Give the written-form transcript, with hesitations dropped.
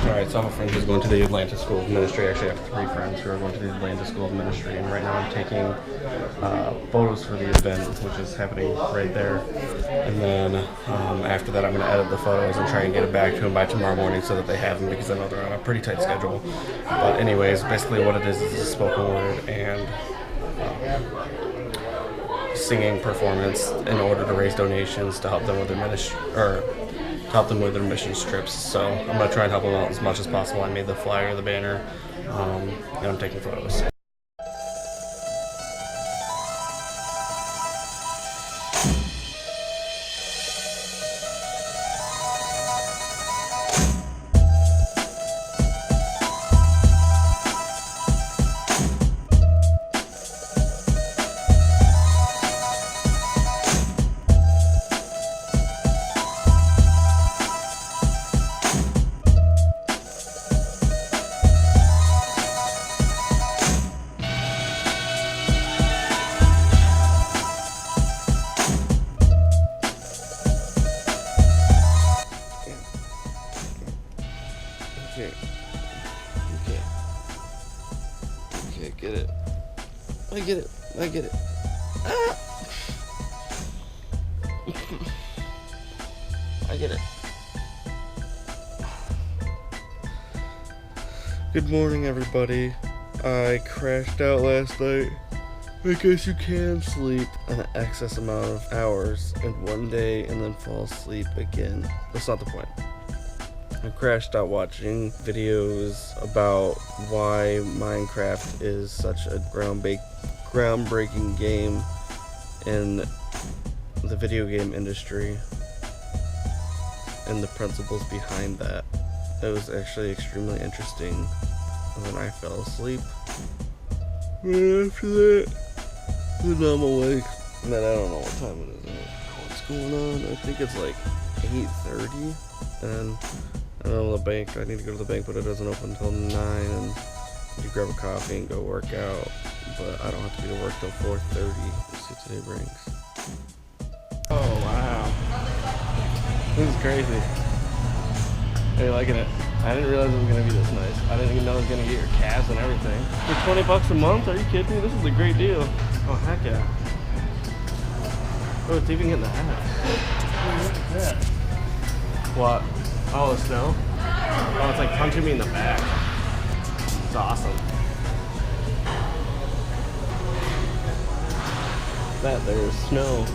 Alright, so I have a friend who's going to the Atlanta School of Ministry. Actually, I have 3 friends who are going to the Atlanta School of Ministry, and right now I'm taking photos for the event, which is happening right there. And then after that, I'm going to edit the photos and try and get it back to them by tomorrow morning so that they have them, because I know they're on a pretty tight schedule. But anyways, basically what it is a spoken word and singing performance in order to raise donations to help them with their ministry, or help them with their missions trips. So I'm going to try and help them out as much as possible. I made the flyer, the banner, and I'm taking photos. Okay, get it. I get it. Ah! I get it. Good morning, everybody. I crashed out last night. I guess you can sleep an excess amount of hours in one day and then fall asleep again. That's not the point. I crashed out watching videos about why Minecraft is such a groundbreaking game in the video game industry and the principles behind that. It was actually extremely interesting, and then I fell asleep. Right after that, then I'm awake. And then I don't know what time it is. What's going on? I think it's like 8:30, and I don't know the bank. I need to go to the bank, but it doesn't open until 9, and you grab a coffee and go work out. But I don't have to be to work till 4:30. Let's see what today brings. Oh wow, this is crazy. Are you liking it? I didn't realize it was gonna be this nice. I didn't even know it was gonna get your calves and everything. For $20 a month? Are you kidding me? This is a great deal. Oh heck yeah. Oh, it's even getting the hat. Look at that. What? Oh, the snow? Oh, it's like punching me in the back. It's awesome. That there's snow.